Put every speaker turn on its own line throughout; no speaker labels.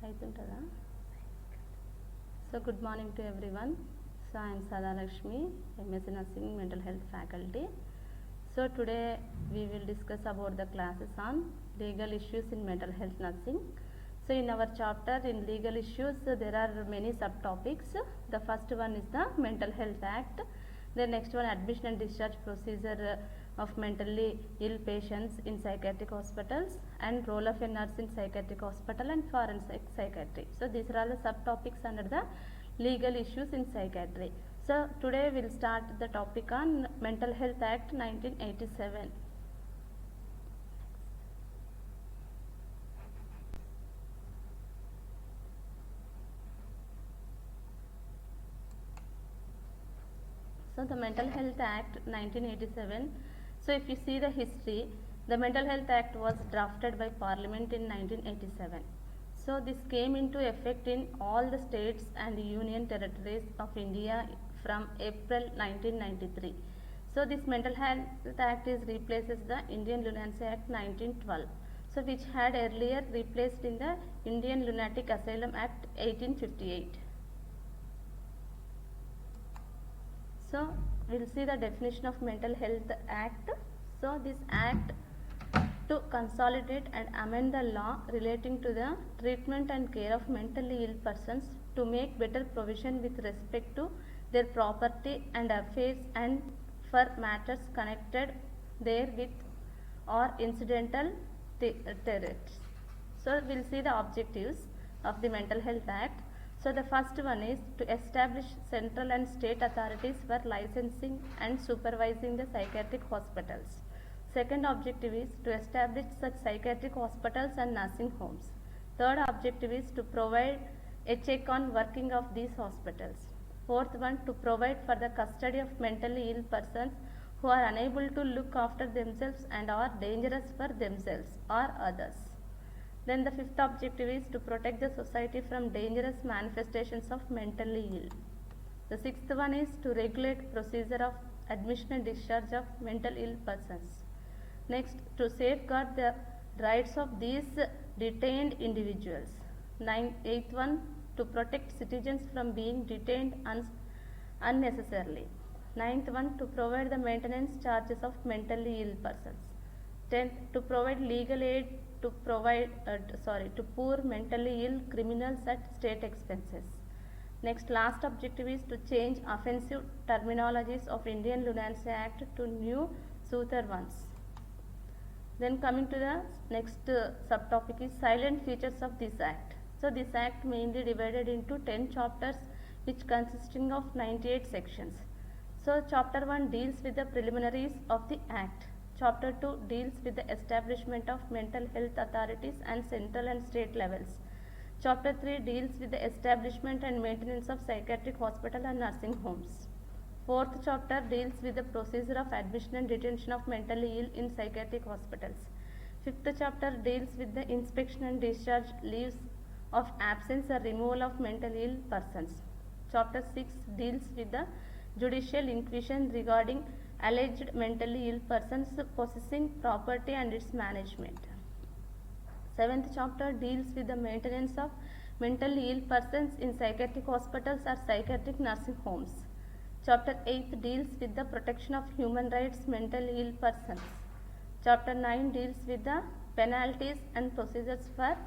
అవుతుంటుందా? So good morning to everyone. So I am Sada Lakshmi, MSc Nursing Mental Health faculty. So today we will discuss about the classes on legal issues in mental health nursing. So in our chapter in legal issues there are many subtopics. The first one is the Mental Health Act. The next one, admission and discharge procedure of mentally ill patients in psychiatric hospitals, and role of a nurse in psychiatric hospital, and forensic psychiatry. So these are all the subtopics under the legal issues in psychiatry. So today we'll start the topic on Mental Health Act 1987. So the Mental Health Act 1987. So if you see the history, the Mental Health Act was drafted by Parliament in 1987. So this came into effect in all the states and union territories of India from April 1993. So this Mental Health Act is replaces the Indian Lunacy Act 1912. So which had earlier replaced in the Indian Lunatic Asylum Act 1858. So we'll see the definition of Mental Health Act. So this act to consolidate and amend the law relating to the treatment and care of mentally ill persons to make better provision with respect to their property and affairs and for matters connected therewith or incidental terrors. So we'll see the objectives of the Mental Health Act. So the first one is to establish central and state authorities for licensing and supervising the psychiatric hospitals. Second objective is to establish such psychiatric hospitals and nursing homes. Third objective is to provide a check on working of these hospitals. Fourth one, to provide for the custody of mentally ill persons who are unable to look after themselves and are dangerous for themselves or others. Then the fifth objective is to protect the society from dangerous manifestations of mentally ill. The sixth one is to regulate procedure of admission and discharge of mental ill persons. Next, to safeguard the rights of these detained individuals. Eighth one, to protect citizens from being detained unnecessarily. Ninth one, to provide the maintenance charges of mentally ill persons. 10th, to provide legal aid to poor mentally ill criminals at state expenses. Next, last objective is to change offensive terminologies of Indian Lunacy Act to new soother ones. Then coming to the next subtopic is silent features of this act. So this act mainly divided into 10 chapters which consisting of 98 sections. So chapter 1 deals with the preliminaries of the act. Chapter 2 deals with the establishment of mental health authorities and central and state levels. Chapter 3 deals with the establishment and maintenance of psychiatric hospital and nursing homes. Fourth chapter deals with the procedure of admission and detention of mentally ill in psychiatric hospitals. Fifth chapter deals with the inspection and discharge leaves of absence or removal of mentally ill persons. Chapter 6 deals with the judicial inquisition regarding alleged mentally ill persons possessing property and its management. Seventh chapter deals with the maintenance of mentally ill persons in psychiatric hospitals or psychiatric nursing homes. Chapter 8 deals with the protection of human rights mentally ill persons. Chapter 9 deals with the penalties and procedures for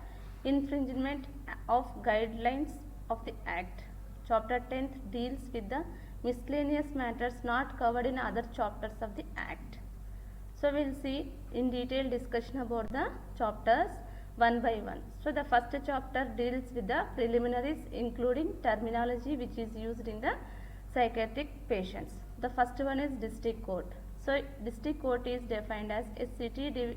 infringement of guidelines of the Act. Chapter 10 deals with the miscellaneous matters not covered in other chapters of the Act. So we will see in detail discussion about the chapters one by one. So the first chapter deals with the preliminaries including terminology which is used in the psychiatric patients. The first one is district court. So district court is defined as a city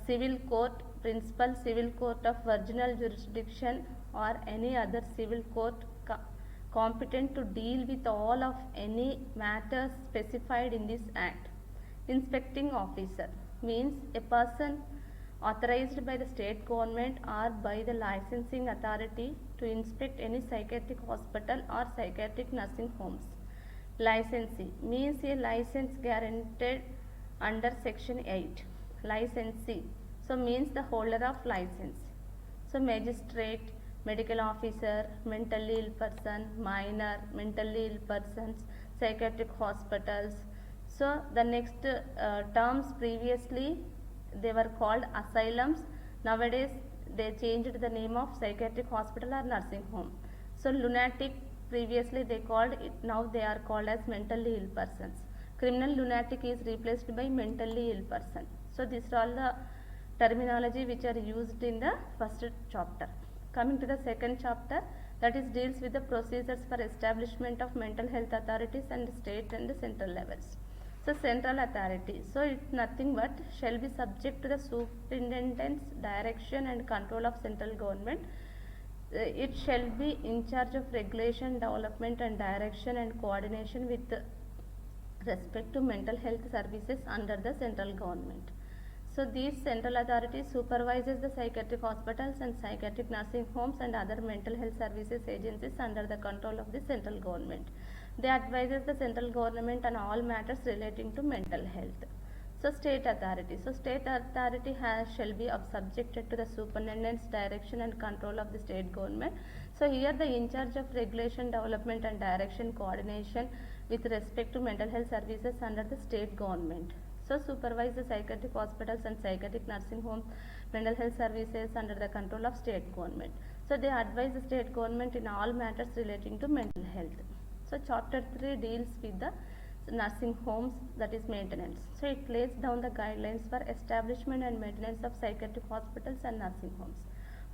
civil court, principal civil court of virginal jurisdiction or any other civil court competent to deal with all of any matters specified in this act. Inspecting officer means a person authorized by the state government or by the licensing authority to inspect any psychiatric hospital or psychiatric nursing homes. Licensee means a license guaranteed under section 8. Licensee so means the holder of license. So magistrate, medical officer, mentally ill person, minor, mentally ill persons, psychiatric hospitals. So the next terms previously they were called asylums. Nowadays they changed the name of psychiatric hospital or nursing home. So lunatic previously they called it, now they are called as mentally ill persons. Criminal lunatic is replaced by mentally ill person. So these are all the terminology which are used in the first chapter. Coming to the second chapter, that is deals with the procedures for establishment of mental health authorities and state and central levels. So central authority, so it's nothing but shall be subject to the superintendent's direction and control of central government. It shall be in charge of regulation, development and direction and coordination with respect to mental health services under the central government. So these central authorities supervises the psychiatric hospitals and psychiatric nursing homes and other mental health services agencies under the control of the central government. They advises the central government on all matters relating to mental health. So state authority. So state authority shall be subjected to the superintendent's direction and control of the state government. So here the in charge of regulation, development and direction coordination with respect to mental health services under the state government. So supervise the psychiatric hospitals and psychiatric nursing homes mental health services under the control of state government. So they advise the state government in all matters relating to mental health. So chapter 3 deals with the nursing homes, that is maintenance. So it lays down the guidelines for establishment and maintenance of psychiatric hospitals and nursing homes.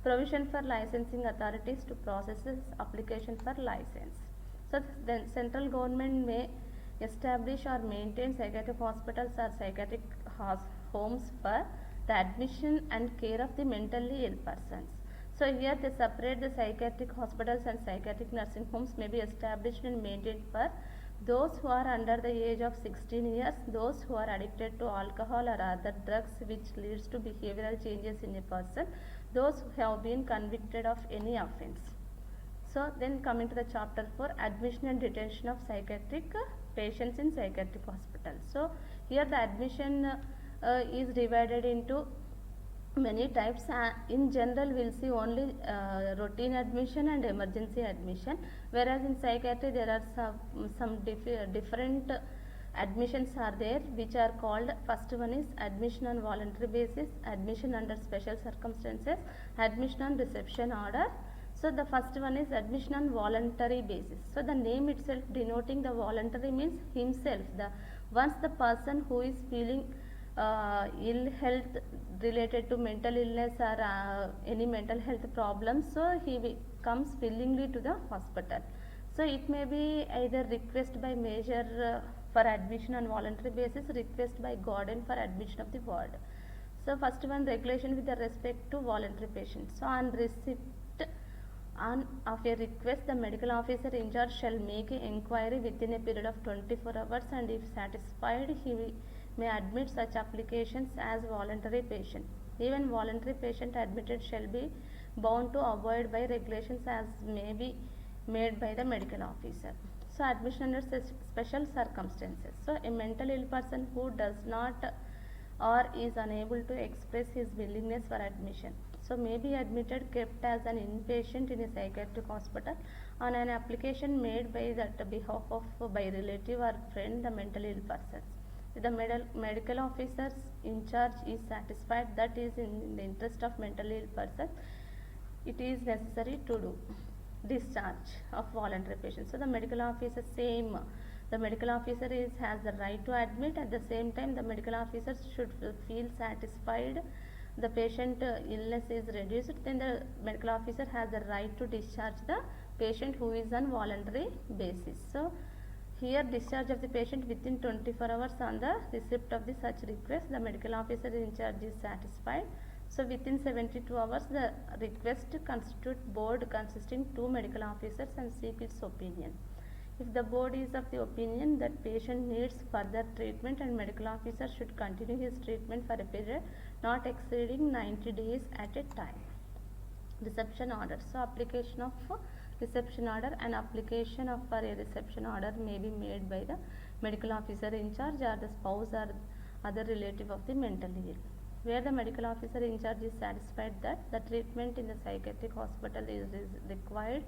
Provision for licensing authorities to process application for license. So the central government may establish or maintain psychiatric hospitals or psychiatric homes for the admission and care of the mentally ill persons. So here they separate the psychiatric hospitals and psychiatric nursing homes may be established and maintained for those who are under the age of 16 years, those who are addicted to alcohol or other drugs which leads to behavioral changes in a person, those who have been convicted of any offense. So then coming to the chapter 4, admission and detention of psychiatric patients in psychiatric hospitals. So here the admission is divided into many types. In general we'll see only routine admission and emergency admission, whereas in psychiatry there are some different admissions are there which are called, first one is admission on voluntary basis, admission under special circumstances, admission on reception order. So the first one is admission on voluntary basis. So the name itself denoting the voluntary means himself, the once the person who is feeling ill health related to mental illness or any mental health problems, so he comes willingly to the hospital. So it may be either request by measure for admission on voluntary basis, request by guardian for admission of the ward. So first one, regulation with the respect to voluntary patients. So on receipt of a request, the medical officer in charge shall make an inquiry within a period of 24 hours and if satisfied he may admit such applications as voluntary patient. Even voluntary patient admitted shall be bound to avoid by regulations as may be made by the medical officer. So admission under special circumstances. So a mental ill person who does not or is unable to express his willingness for admission, so may be admitted, kept as an inpatient in a psychiatric hospital on an application made by that behalf of by relative or friend the mentally ill persons. If the medical officers in charge is satisfied that is in the interest of mentally ill person, it is necessary to do discharge of voluntary patients. So the medical officer same, the medical officer has the right to admit, at the same time the medical officer should feel satisfied the patient illness is reduced, then the medical officer has the right to discharge the patient who is on voluntary basis. So here discharge of the patient within 24 hours on the receipt of the such request, the medical officer in charge is satisfied. So within 72 hours the request constitute board consisting 2 medical officers and seek its opinion. If the board is of the opinion that patient needs further treatment and medical officer should continue his treatment for a period not exceeding 90 days at a time. Reception order. So application of reception order and application of for a reception order may be made by the medical officer in charge or the spouse or other relative of the mentally ill. where the medical officer in charge is satisfied that the treatment in the psychiatric hospital is required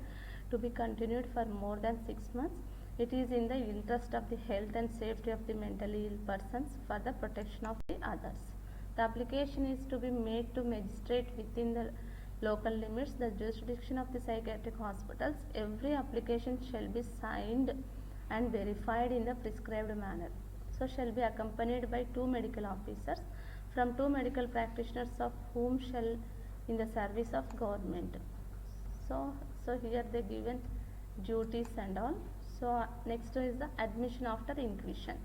to be continued for more than 6 months. It is in the interest of the health and safety of the mentally ill persons for the protection of the others. The application is to be made to magistrate within the local limits, the jurisdiction of the psychiatric hospitals. Every application shall be signed and verified in the prescribed manner. So shall be accompanied by 2 medical officers from 2 medical practitioners of whom shall in the service of government. So here they given duties and all. So next is the admission after inquisition.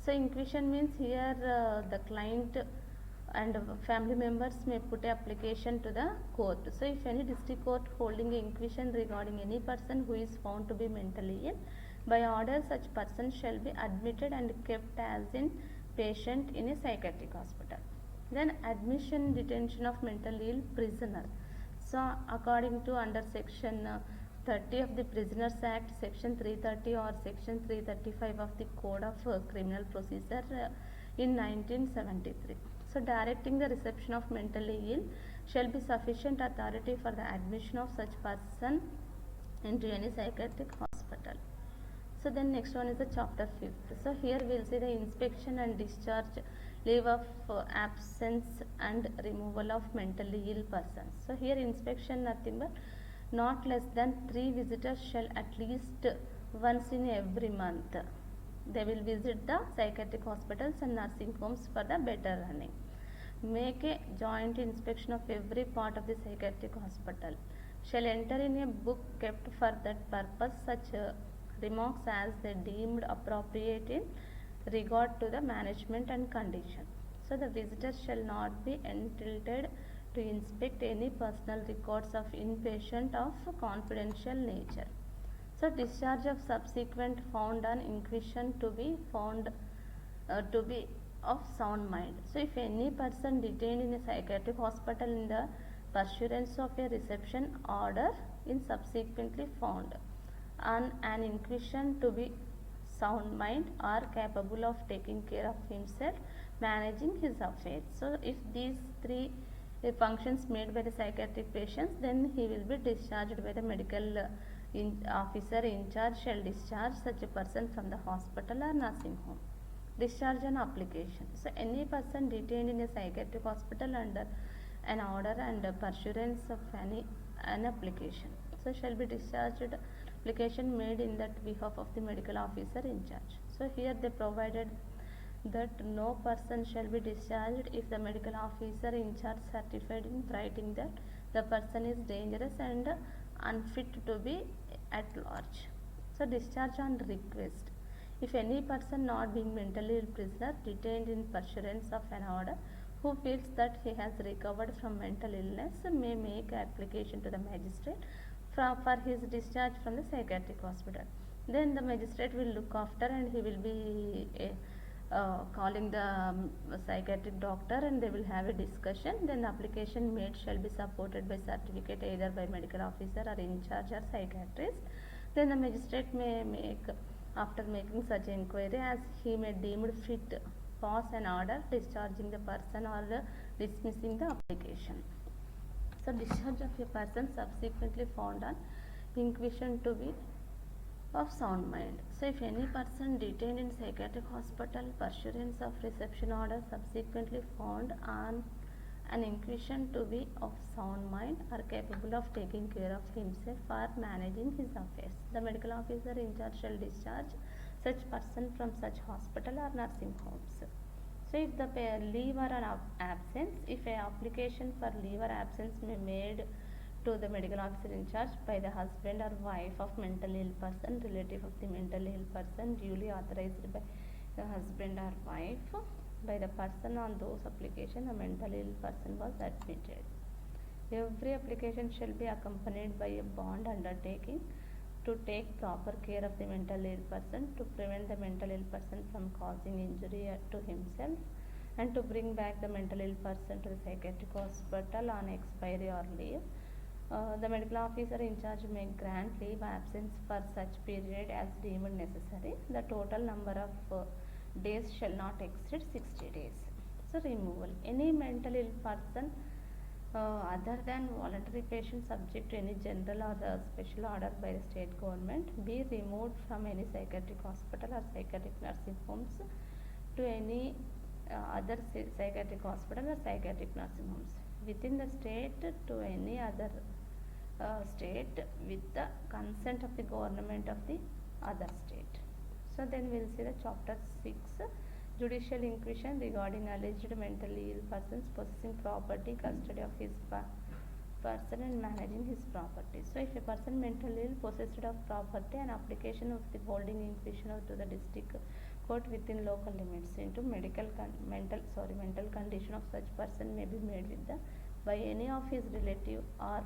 So inquisition means here the client and family members may put application to the court. So if any district court holding inquisition regarding any person who is found to be mentally ill, by order such person shall be admitted and kept as in patient in a psychiatric hospital. Then admission detention of mentally ill prisoner. So according to under section 30 of the Prisoners Act, section 330 or section 335 of the Code of Criminal Procedure in 1973. So directing the reception of mentally ill shall be sufficient authority for the admission of such person into any psychiatric hospital. So then next one is the chapter 5th. So here we will see the inspection and discharge, leave of absence and removal of mentally ill persons. So here inspection nothing but not less than 3 visitors shall at least once in every month. They will visit the psychiatric hospitals and nursing homes for the better running. Make a joint inspection of every part of the psychiatric hospital. Shall enter in a book kept for that purpose such remarks as they deemed appropriate in regard to the management and condition. So the visitors shall not be entitled to inspect any personal records of inpatient of confidential nature. So discharge of subsequent found on inquisition to be found to be of sound mind. So if any person detained in a psychiatric hospital in the pursuance of a reception order is subsequently found on an inquisition to be sound mind or capable of taking care of himself, managing his affairs. So if these 3 functions made by the psychiatric patients, then he will be discharged by the medical officer in charge shall discharge such a person from the hospital or nursing home. Discharge on application. So any person detained in a psychiatric hospital under an order and pursuance of an application, so shall be discharged application made in that behalf of the medical officer in charge. So here they provided that no person shall be discharged if the medical officer in charge certified in writing that the person is dangerous and unfit to be at large. So discharge on request. If any person not being mentally ill prisoner detained in pursuance of an order who feels that he has recovered from mental illness may make application to the magistrate for his discharge from the psychiatric hospital. Then the magistrate will look after and he will be calling the psychiatric doctor and they will have a discussion. Then the application made shall be supported by certificate either by medical officer or in charge or psychiatrist. Then the magistrate may make, after making such inquiry as he may deemed fit, pass an order discharging the person or dismissing the application. So discharge of a person subsequently found on inquisition to be of sound mind. So if any person detained in psychiatric hospital pursuance of reception order subsequently found on an inquisition to be of sound mind are capable of taking care of himself or managing his affairs, the medical officer in charge shall discharge such person from such hospital or nursing homes. So if the leave or an absence, if a application for leave or absence may made to the medical officer in charge by the husband or wife of mentally ill person, relative of the mentally ill person, duly authorized by the husband or wife, by the person on those application the mentally ill person was admitted. Every application shall be accompanied by a bond undertaking to take proper care of the mentally ill person, to prevent the mentally ill person from causing injury to himself, and to bring back the mentally ill person to the psychiatric hospital on expiry or leave. The medical officer in charge may grant leave absence for such period as deemed necessary. The total number of days shall not exceed 60 days. So removal. Any mental ill person other than voluntary patient subject to any general or special order by the state government be removed from any psychiatric hospital or psychiatric nursing homes to any other psychiatric hospital or psychiatric nursing homes within the state to any other state with the consent of the government of the other state. So then we'll see the chapter 6, judicial inquisition regarding alleged mentally ill persons possessing property, custody of his person and managing his property. So if a person mentally ill possessed of property, an application of the holding inquisition to the district court within local limits into mental condition of such person may be made with the by any of his relative or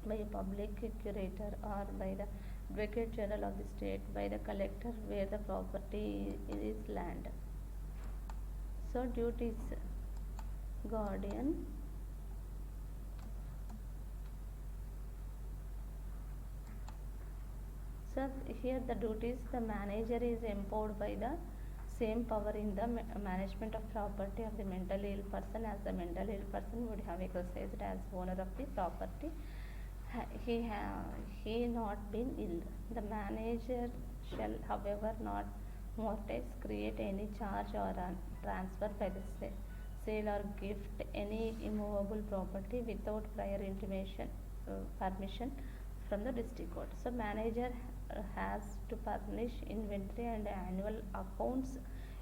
by a public curator or by the advocate general of the state, by the collector where the property is land. So duties: guardian, so here the duties, the manager is empowered by the same power in the management of property of the mentally ill person as the mentally ill person would have exercised as owner of the property. He not been ill. The manager shall however not mortgage, create any charge or transfer by the sale or gift any immovable property without prior intimation permission from the district court. So manager has to furnish inventory and annual accounts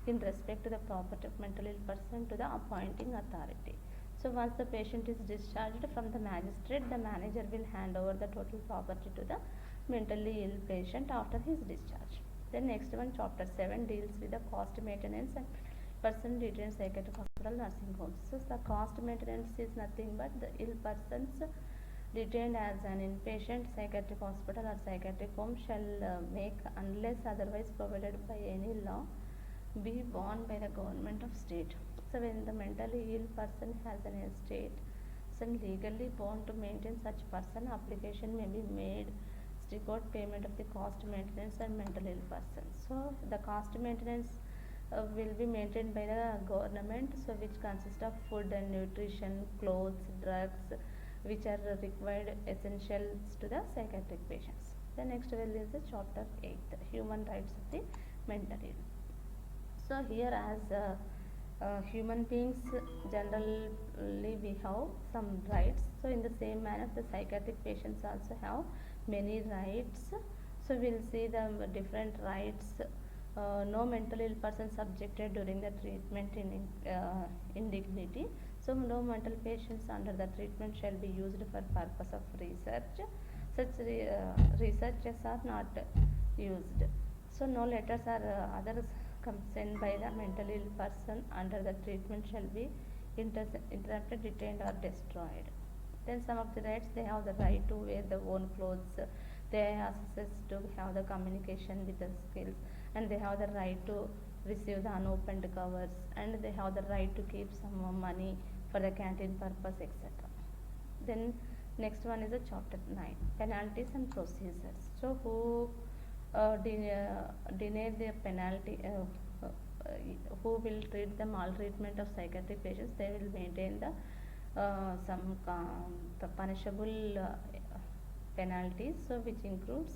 in respect to the property of mentally ill person to the appointing authority. So once the patient is discharged from the magistrate, the manager will hand over the total property to the mentally ill patient after his discharge. Then next one, chapter 7 deals with the cost maintenance and person detained psychiatric hospital nursing homes. So the cost maintenance is nothing but the ill persons detained as an inpatient psychiatric hospital or psychiatric home shall make, unless otherwise provided by any law, be borne by the government of state. So when the mentally ill person has an estate, so legally bound to maintain such person, application may be made district court payment of the cost maintenance and mental ill person. So the cost maintenance will be maintained by the government, so which consists of food and nutrition, clothes, drugs, which are required essentials to the psychiatric patients. The next will is the chapter 8, human rights of the mentally ill. So here as human beings generally we have some rights, so in the same manner the psychiatric patients also have many rights. So we will see the different rights. No mental ill person subjected during the treatment in indignity. So no mental patients under the treatment shall be used for purpose of research. Such researches are not used. So no letters or others sent by the mentally ill person under the treatment shall be interrupted, detained or destroyed. Then some of the rights, they have the right to wear their own clothes, they have access to have the communication with the skills, and they have the right to receive the unopened covers, and they have the right to keep some money for the canteen purpose, etc. Then next one is a chapter 9, penalties and procedures. So who deny the penalty, who will treat the maltreatment of psychiatric patients, they will maintain the the punishable penalties, so which includes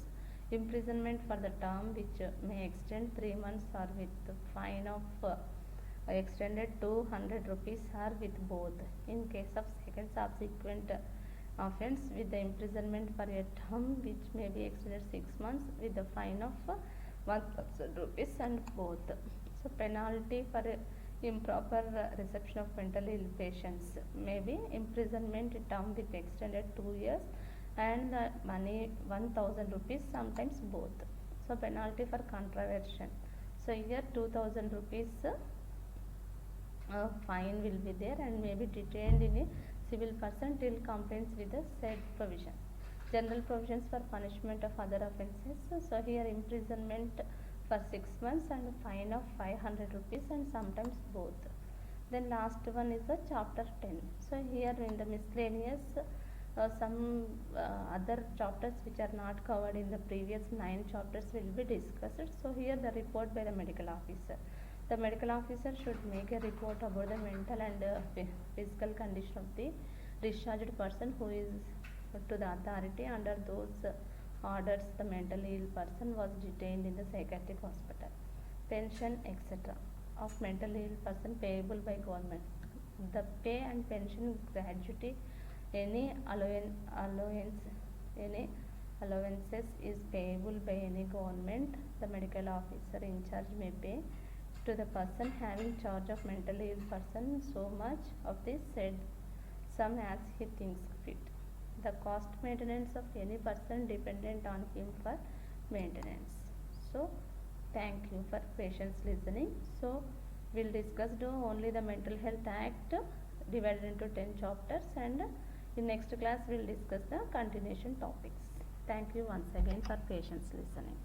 imprisonment for the term which may extend 3 months or with fine of extended to 100 rupees or with both. In case of second subsequent offence, with the imprisonment for a term which may be extended 6 months with the fine of 1000 rupees and both. So penalty for improper reception of mentally ill patients may be imprisonment term with extended 2 years and the money 1000 rupees, sometimes both. So penalty for contravention, so here 2000 rupees fine will be there and may be detained in a civil person till compliance with the said provisions. General provisions for punishment of other offences, so here imprisonment for 6 months and fine of 500 rupees and sometimes both. Then last one is the chapter 10. So here in the miscellaneous some other chapters which are not covered in the previous 9 chapters will be discussed. So here the report by the medical officer. The medical officer should make a report about the mental and physical condition of the discharged person who is to the authority. Under those orders, the mentally ill person was detained in the psychiatric hospital. Pension, etc. of mentally ill person payable by government. The pay and pension gratuity, any any allowances is payable by any government. The medical officer in charge may pay to the person having charge of mentally ill person so much of this said sum as he thinks fit. The cost maintenance of any person dependent on him for maintenance. So thank you for patience listening. So we'll discuss only the Mental Health Act divided into 10 chapters, and in next class we'll discuss the continuation topics. Thank you once again for patience listening.